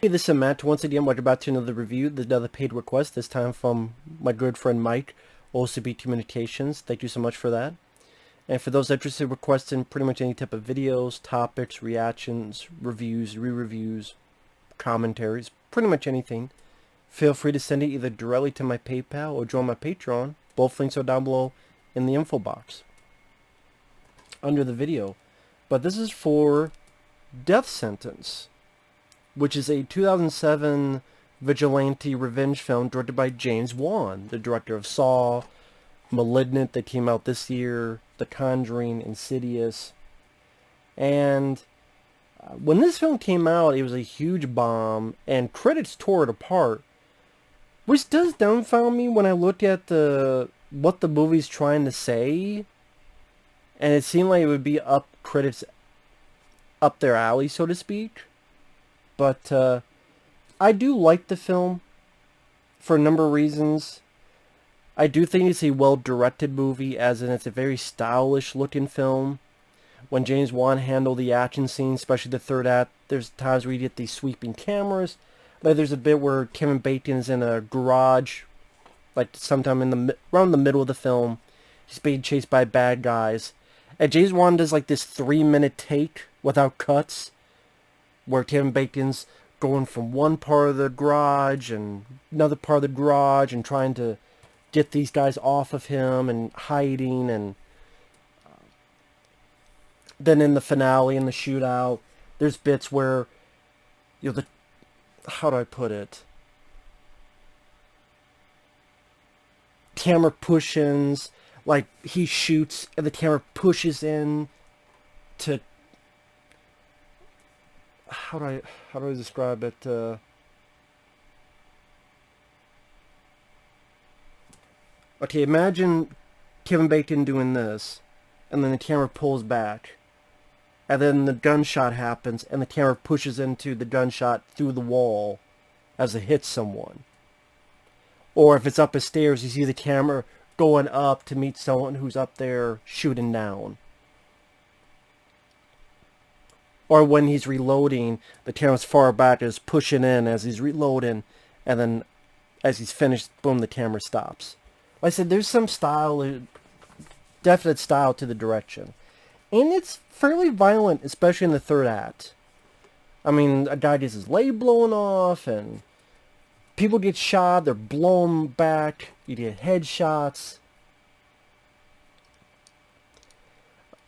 Hey, this is Matt. Once again, welcome back to another review. There's another paid request, this time from my good friend Mike, OCB Communications. Thank you so much for that. And for those interested in requesting pretty much any type of videos, topics, reactions, reviews, re-reviews, commentaries, pretty much anything, feel free to send it either directly to my PayPal or join my Patreon. Both links are down below in the info box under the video. But this is for Death Sentence, which is a 2007 vigilante revenge film directed by James Wan, the director of Saw, Malignant that came out this year, The Conjuring, Insidious. And when this film came out, it was a huge bomb, and critics tore it apart, which does dumbfound me when I looked at what the movie's trying to say, and it seemed like it would be up critics up their alley, so to speak. But I do like the film for a number of reasons. I do think it's a well-directed movie, as in it's a very stylish-looking film. When James Wan handled the action scenes, especially the third act, there's times where you get these sweeping cameras. Like there's a bit where Kevin Bacon is in a garage, like sometime around the middle of the film. He's being chased by bad guys. And James Wan does like this 3-minute take without cuts, where Kevin Bacon's going from one part of the garage and another part of the garage and trying to get these guys off of him and hiding. And then in the finale, in the shootout, there's bits where, you know, how do I put it? Camera push-ins, like he shoots and the camera pushes in to, how do I describe it? Okay, imagine Kevin Bacon doing this, and then the camera pulls back, and then the gunshot happens, and the camera pushes into the gunshot through the wall as it hits someone. Or if it's up the stairs, you see the camera going up to meet someone who's up there shooting down. Or when he's reloading, the camera's far back, is pushing in as he's reloading, and then as he's finished, boom, the camera stops. Like I said, there's some style, definite style to the direction. And it's fairly violent, especially in the third act. I mean, a guy gets his leg blown off, and people get shot, they're blown back, you get headshots.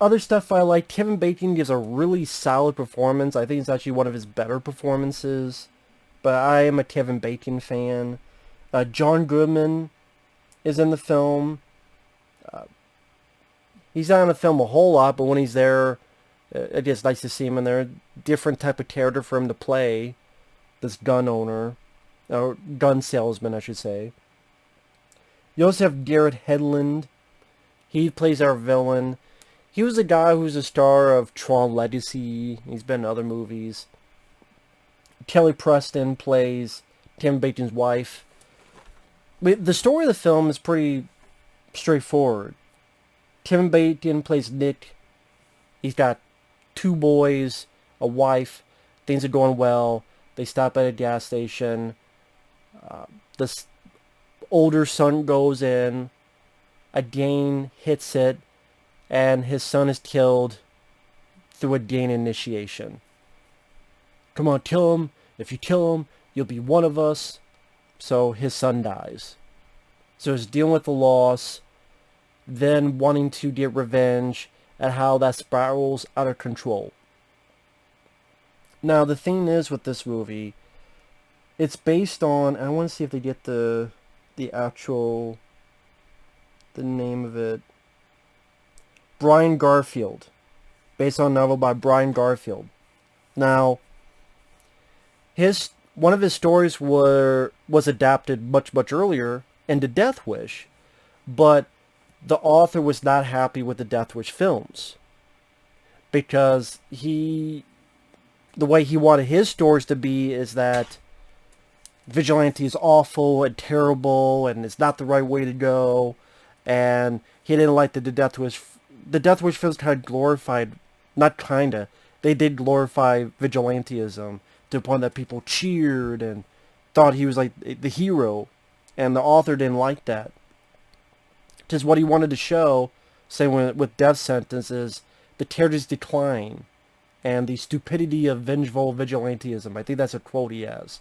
Other stuff I like, Kevin Bacon gives a really solid performance. I think it's actually one of his better performances. But I am a Kevin Bacon fan. John Goodman is in the film. He's not in the film a whole lot, but when he's there, it's just nice to see him in there. Different type of character for him to play. This gun owner. Or gun salesman, I should say. You also have Garrett Hedlund. He plays our villain. He was a guy who's a star of Tron Legacy. He's been in other movies. Kelly Preston plays Kevin Bacon's wife. The story of the film is pretty straightforward. Kevin Bacon plays Nick. He's got 2 boys, a wife. Things are going well. They stop at a gas station. This older son goes in. A gang hits it. And his son is killed through a gang initiation. Come on, kill him. If you kill him, you'll be one of us. So his son dies. So he's dealing with the loss, then wanting to get revenge, and how that spirals out of control. Now, the thing is with this movie, it's based on, I want to see if they get the name of it. Brian Garfield, based on a novel by Brian Garfield. Now, one of his stories was adapted much earlier into Death Wish, but the author was not happy with the Death Wish films because the way he wanted his stories to be is that Vigilante is awful and terrible and it's not the right way to go, and he didn't like the Death Wish films kind of glorified, not kinda, they did glorify vigilantism to the point that people cheered and thought he was like the hero, and the author didn't like that. Just what he wanted to show, say with Death Sentence, is the terror's decline and the stupidity of vengeful vigilantism. I think that's a quote he has.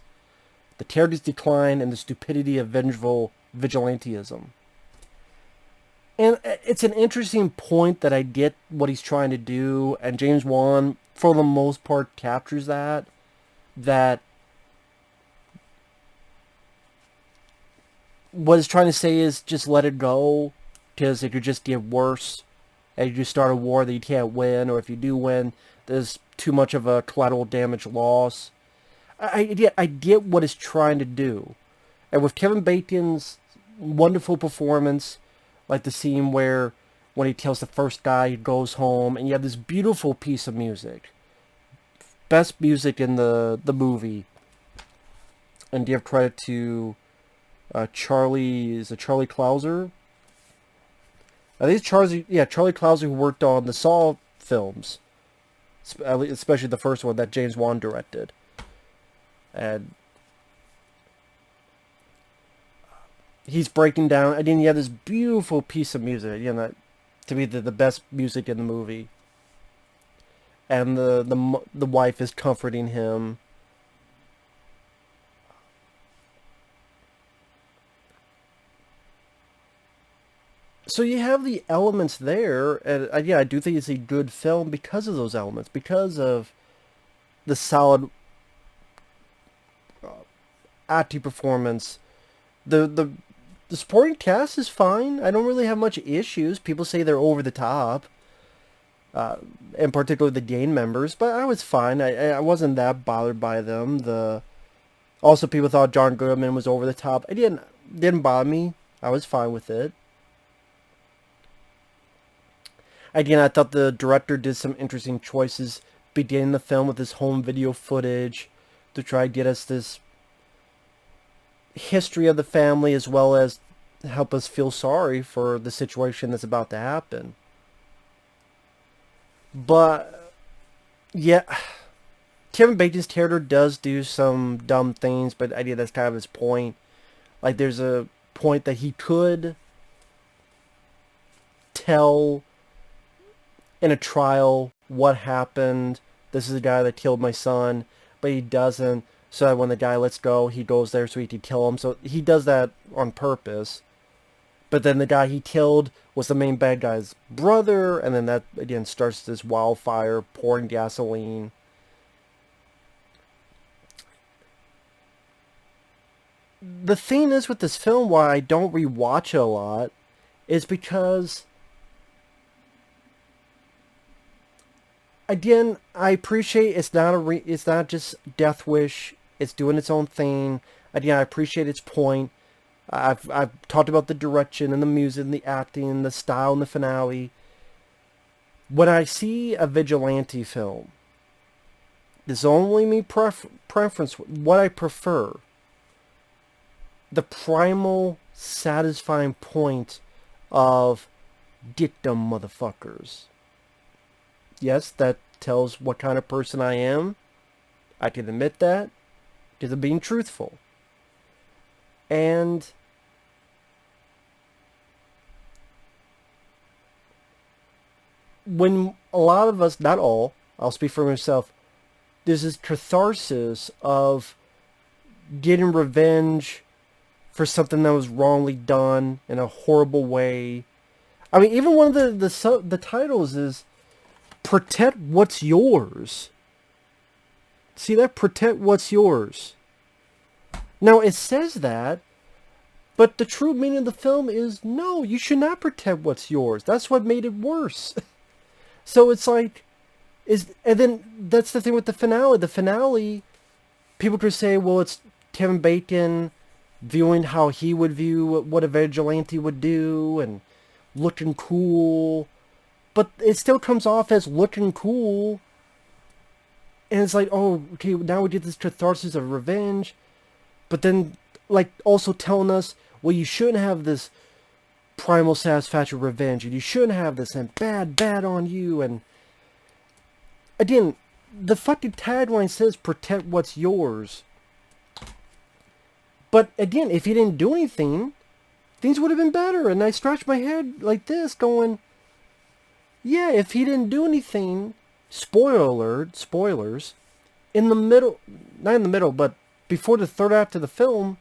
The terror's decline and the stupidity of vengeful vigilantism. And it's an interesting point that I get what he's trying to do, and James Wan, for the most part, captures that. That what it's trying to say is just let it go, because it could just get worse. And you just start a war that you can't win, or if you do win, there's too much of a collateral damage loss. I get what it's trying to do. And with Kevin Bacon's wonderful performance, like the scene where when he tells the first guy he goes home, and you have this beautiful piece of music. Best music in the movie. And give credit to Charlie Clouser? I think it's Charlie Clouser, who worked on the Saw films. Especially the first one that James Wan directed. And he's breaking down. I mean, you have this beautiful piece of music, you know, to be the best music in the movie. And the wife is comforting him. So you have the elements there, and yeah, I do think it's a good film because of those elements, because of the solid acting performance. The supporting cast is fine. I don't really have much issues. People say they're over the top, and particularly the gang members, but I was fine. I wasn't that bothered by them. Also, people thought John Goodman was over the top. It didn't bother me. I was fine with it. Again, I thought the director did some interesting choices beginning the film with this home video footage to try to get us this history of the family, as well as help us feel sorry for the situation that's about to happen. But yeah, Kevin Bacon's character does do some dumb things, but I think that's kind of his point. Like, there's a point that he could tell in a trial what happened. This is the guy that killed my son, but he doesn't. So that when the guy lets go, he goes there so he can kill him. So he does that on purpose. But then the guy he killed was the main bad guy's brother, and then that again starts this wildfire, pouring gasoline. The thing is with this film, why I don't rewatch it a lot, is because again, I appreciate it's not just Death Wish. It's doing its own thing. Again, I appreciate its point. I've talked about the direction and the music and the acting and the style and the finale. When I see a vigilante film, this is only me preference, what I prefer. The primal, satisfying point of get them motherfuckers. Yes, that tells what kind of person I am. I can admit that, because I'm being truthful. And when a lot of us, not all, I'll speak for myself, there's this catharsis of getting revenge for something that was wrongly done in a horrible way. I mean, even one of the titles is Protect What's Yours. See that? Protect what's yours. Now, it says that, but the true meaning of the film is, no, you should not protect what's yours. That's what made it worse. So it's like, and then that's the thing with the finale. The finale, people could say, well, it's Kevin Bacon viewing how he would view what a vigilante would do, and looking cool. But it still comes off as looking cool. And it's like, oh, okay, now we get this catharsis of revenge. But then, like, also telling us, well, you shouldn't have this primal satisfaction revenge. And you shouldn't have this, and bad on you. And again, the fucking tagline says protect what's yours. But again, if he didn't do anything, things would have been better. And I scratched my head like this going, yeah, if he didn't do anything, spoiler alert, spoilers, in the middle, not in the middle, but before the third act of the film,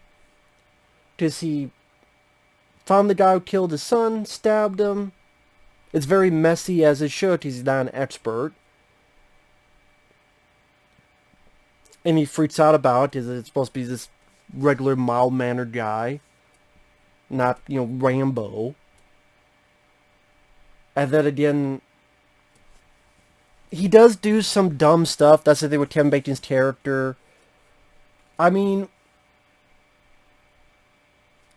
because he found the guy who killed his son, stabbed him. It's very messy as it should, because he's not an expert. And he freaks out about it, because it's supposed to be this regular, mild-mannered guy. Not, Rambo. And then again, he does do some dumb stuff. That's the thing with Kevin Bacon's character. I mean,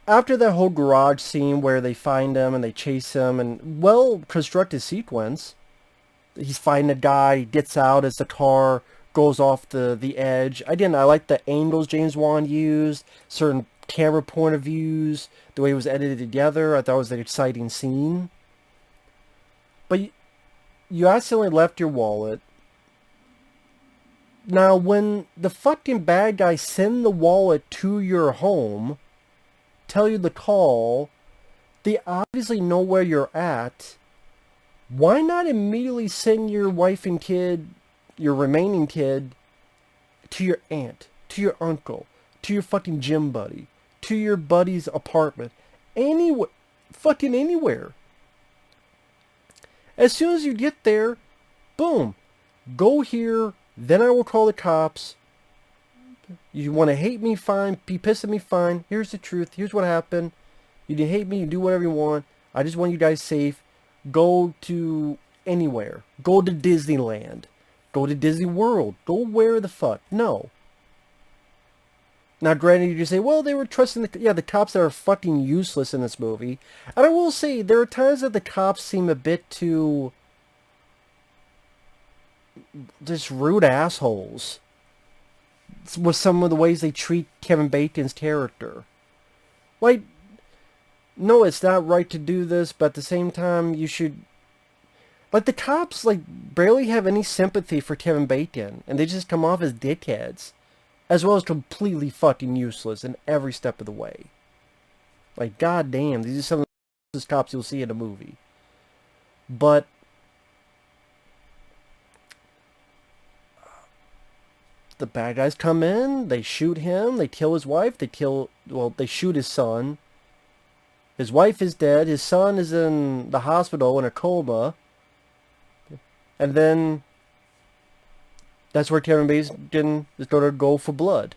after that whole garage scene where they find him and they chase him, and well-constructed sequence, he's fighting a guy, he gets out as the car goes off the edge. Again, I like the angles James Wan used, certain camera point of views, the way it was edited together. I thought it was an exciting scene. But you accidentally left your wallet. Now, when the fucking bad guys send the wallet to your home, tell you the call, they obviously know where you're at. Why not immediately send your wife and kid, your remaining kid, to your aunt, to your uncle, to your fucking gym buddy, to your buddy's apartment, fucking anywhere. As soon as you get there, boom, go here, then I will call the cops. You want to hate me, fine. Be pissed at me, fine. Here's the truth. Here's what happened. You can hate me, you do whatever you want. I just want you guys safe. Go to anywhere. Go to Disneyland. Go to Disney World. Go where the fuck. No. Now, granted, you just say, well, they were trusting the cops that are fucking useless in this movie. And I will say, there are times that the cops seem a bit too just rude assholes with some of the ways they treat Kevin Bacon's character. Like, no, it's not right to do this, but at the same time, you should... Like, the cops, barely have any sympathy for Kevin Bacon, and they just come off as dickheads. As well as completely fucking useless in every step of the way. Like, goddamn, these are some of the cops you'll see in a movie. But the bad guys come in, they shoot him, they kill his wife, they shoot his son. His wife is dead, his son is in the hospital in a coma. And then that's where Kevin Bacon is going to go for blood.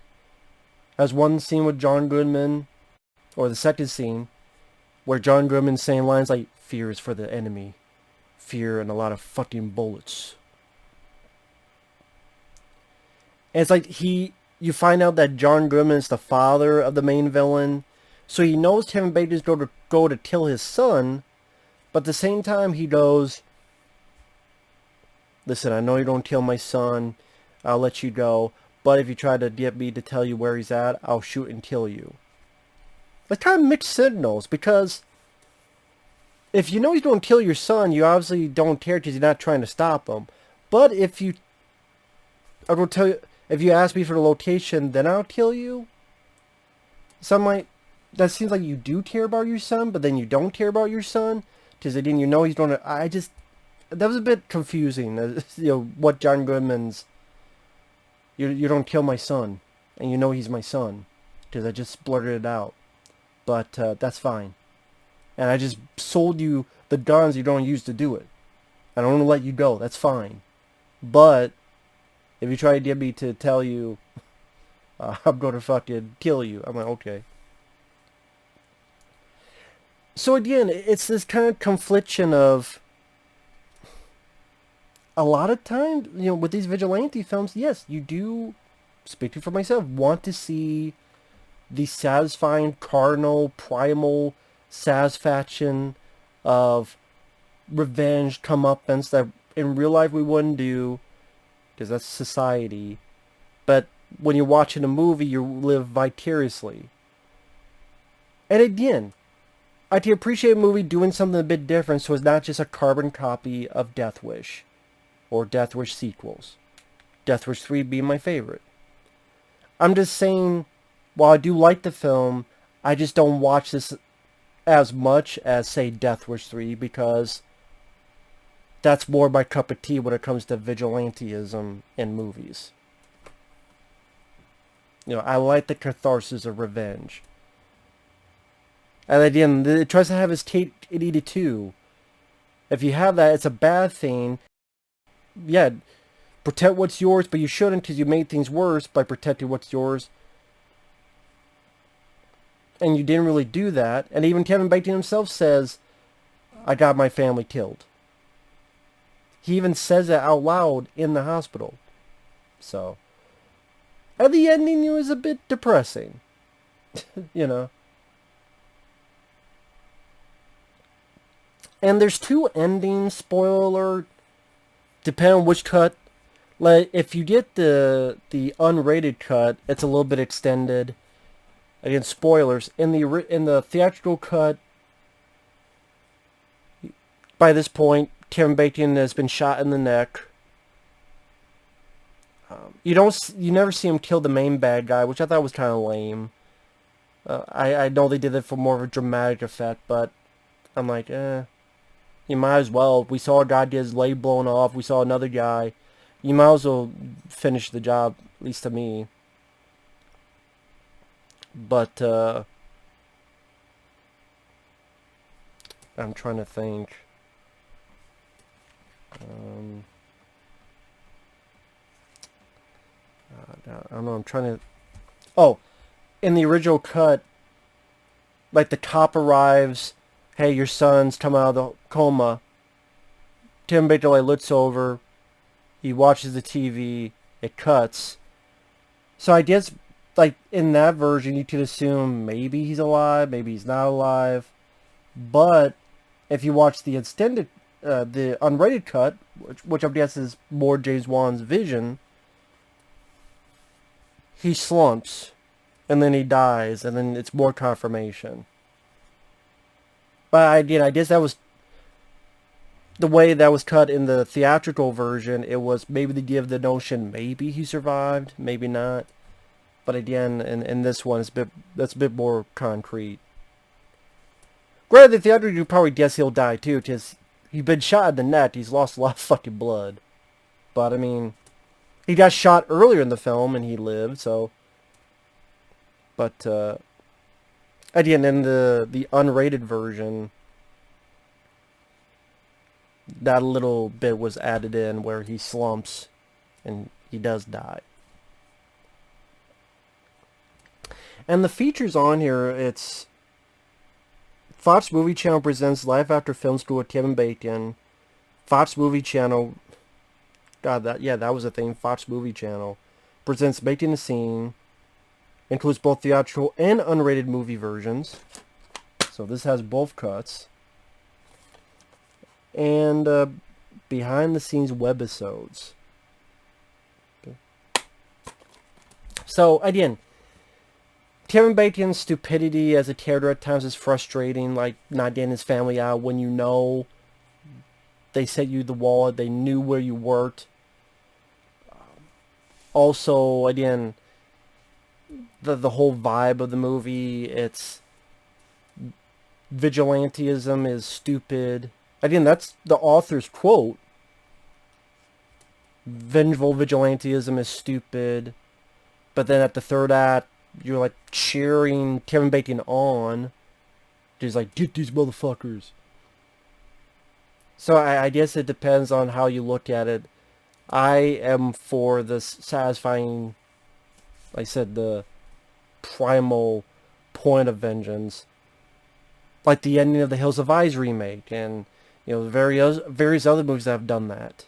As one scene with John Goodman, or the second scene, where John Goodman's saying lines like, fear is for the enemy. Fear and a lot of fucking bullets. And it's like you find out that John Goodman is the father of the main villain. So he knows Kevin Bacon is going to go to kill his son. But at the same time he goes, listen, I know you don't kill my son. I'll let you go. But if you try to get me to tell you where he's at, I'll shoot and kill you. That's kind of mixed signals, because if you know he's going to kill your son, you obviously don't care because you're not trying to stop him. But if you... I will tell you, if you ask me for the location, then I'll kill you. That seems like you do care about your son, but then you don't care about your son. Because again, you know he's going to... That was a bit confusing. What John Goodman's... You don't kill my son. And you know he's my son. Because I just blurted it out. But that's fine. And I just sold you the guns you don't use to do it. I don't want to let you go. That's fine. But if you try to get me to tell you I'm going to fucking kill you, I'm like, okay. So again, it's this kind of confliction of... A lot of times, with these vigilante films, yes, you do, speaking for myself, want to see the satisfying, carnal, primal satisfaction of revenge, comeuppance that in real life we wouldn't do, because that's society. But when you're watching a movie, you live vicariously. And again, I can appreciate a movie doing something a bit different, so it's not just a carbon copy of Death Wish. Or Death Wish sequels. Death Wish 3 being my favorite. I'm just saying, while I do like the film, I just don't watch this as much as, say, Death Wish 3, because that's more my cup of tea when it comes to vigilantism in movies. You know, I like the catharsis of revenge. And again, it tries to have his cake and eat it too. If you have that, it's a bad thing. Yeah, protect what's yours, but you shouldn't, because you made things worse by protecting what's yours. And you didn't really do that. And even Kevin Bacon himself says, I got my family killed. He even says it out loud in the hospital. So, and the ending was a bit depressing. You know. And there's two endings, spoiler alert, depending on which cut. Like, if you get the unrated cut, it's a little bit extended. Again, spoilers. In the theatrical cut, by this point, Kevin Bacon has been shot in the neck. You never see him kill the main bad guy, which I thought was kind of lame. I know they did it for more of a dramatic effect, but I'm like, you might as well. We saw a guy get his leg blown off. We saw another guy. You might as well finish the job, at least to me. But, I'm trying to think. I don't know, I'm trying to... Oh, in the original cut, like, the cop arrives, hey, your son's come out of the coma. Tim Bacon looks over, he watches the TV, it cuts. So I guess, like, in that version, you could assume maybe he's alive, maybe he's not alive. But if you watch the extended, the unrated cut, which I guess is more James Wan's vision, he slumps, and then he dies, and then it's more confirmation. But I guess that was the way that was cut in the theatrical version. It was maybe to give the notion maybe he survived, maybe not. But again, in this one, that's a bit more concrete. Granted, the theatrical, you probably guess he'll die too, because he's been shot in the neck. He's lost a lot of fucking blood. But I mean, he got shot earlier in the film and he lived, so. But again, in the unrated version, that little bit was added in where he slumps and he does die. And the features on here, it's Fox Movie Channel presents Life After Film School with Kevin Bacon. Fox Movie Channel, God, that was a thing. Fox Movie Channel presents Bacon the Scene. Includes both theatrical and unrated movie versions. So this has both cuts. And behind the scenes webisodes. Okay. So again, Kevin Bacon's stupidity as a character at times is frustrating, like not getting his family out when you know they sent you the wallet, they knew where you worked. Also, again, the whole vibe of the movie, it's vigilantism is stupid. Again, that's the author's quote. Vengeful vigilantism is stupid. But then at the third act, you're like cheering Kevin Bacon on. Just like, get these motherfuckers. So I guess it depends on how you look at it. I am for this satisfying, like I said, the primal point of vengeance. Like the ending of the Hills of Eyes remake, and you know, various other movies that have done that.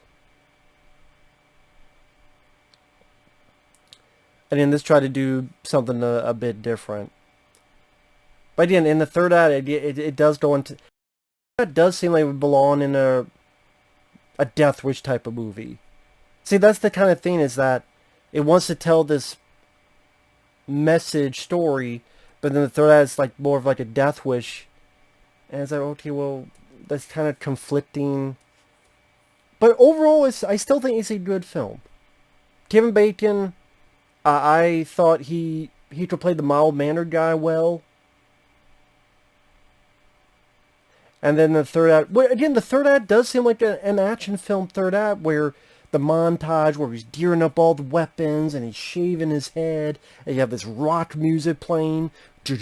And then this tried to do something a bit different. But again, in the third act, it does go into... That does seem like it would belong in a Death Wish type of movie. See, that's the kind of thing, is that it wants to tell this message story, but then the third act is like more of like a Death Wish. And it's like, okay, well, that's kind of conflicting. But overall, I still think it's a good film. Kevin Bacon, I thought he could play the mild-mannered guy well. And then the third act, well, again, the third act does seem like an action film third act, where the montage where he's gearing up all the weapons and he's shaving his head, and you have this rock music playing. I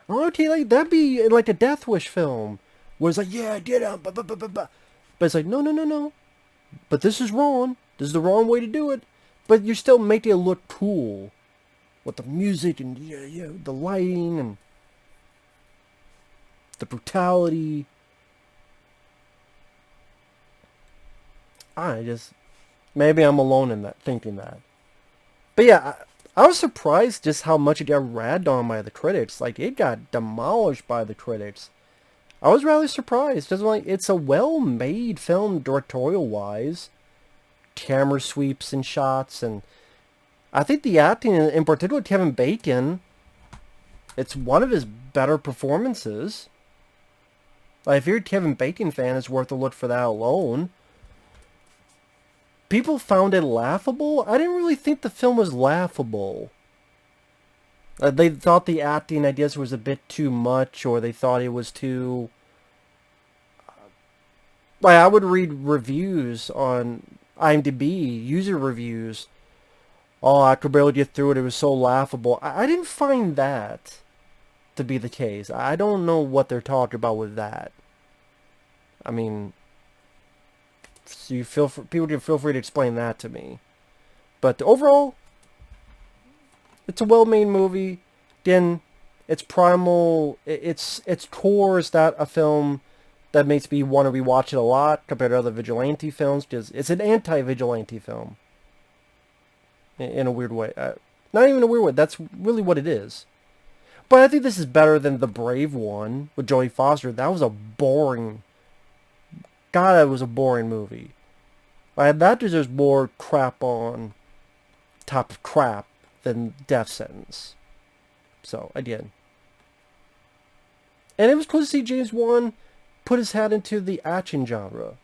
want to like that'd be like a Death Wish film, where it's like, yeah, I did it, but it's like, no, no, no, no, but this is wrong. This is the wrong way to do it. But you're still making it look cool with the music and the lighting and the brutality. Maybe I'm alone in that, thinking that. But yeah, I was surprised just how much it got ragged on by the critics. Like, it got demolished by the critics. I was rather surprised. It's a well-made film directorial-wise. Camera sweeps and shots, and I think the acting, in particular Kevin Bacon, it's one of his better performances. Like, if you're a Kevin Bacon fan, it's worth a look for that alone. People found it laughable. I didn't really think the film was laughable. They thought the acting, I guess, was a bit too much, or they thought it was too... Like, I would read reviews on IMDb, user reviews. Oh, I could barely get through it. It was so laughable. I didn't find that to be the case. I don't know what they're talking about with that. I mean... So people can feel free to explain that to me. But overall, it's a well-made movie. Again, it's primal. Its core is that a film that makes me want to rewatch it a lot compared to other Vigilante films. Because it's an anti-Vigilante film. In a weird way. Not even a weird way. That's really what it is. But I think this is better than The Brave one with Jodie Foster. That was a boring... God, that was a boring movie. That deserves more crap on top of crap than Death Sentence. So, again. And it was cool to see James Wan put his hat into the action genre.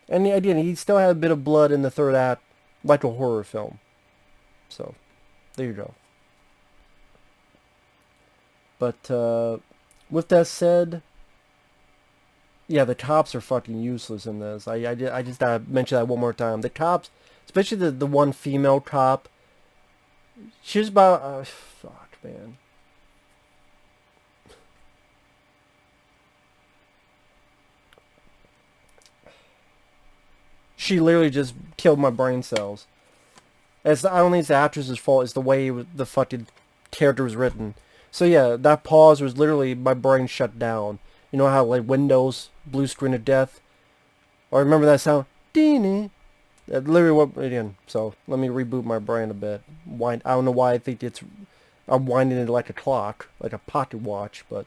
And again, he still had a bit of blood in the third act, like a horror film. So, there you go. But, with that said... Yeah, the cops are fucking useless in this. I just gotta mention that one more time. The cops, especially the one female cop, she's about... fuck, man. She literally just killed my brain cells. I don't think it's the actress's fault. It's the way the fucking character was written. So yeah, that pause was literally my brain shut down. You know how, like, Windows, blue screen of death? Or remember that sound? Dee-nee. Literally what, again, so let me reboot my brain a bit. I don't know why I think I'm winding it like a clock, like a pocket watch, but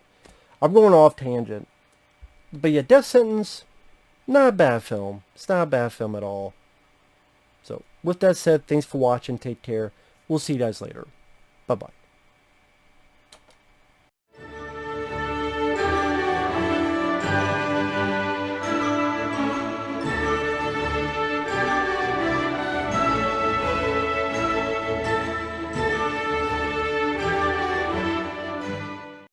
I'm going off tangent. But yeah, Death Sentence, not a bad film. It's not a bad film at all. So, with that said, thanks for watching, take care. We'll see you guys later. Bye-bye.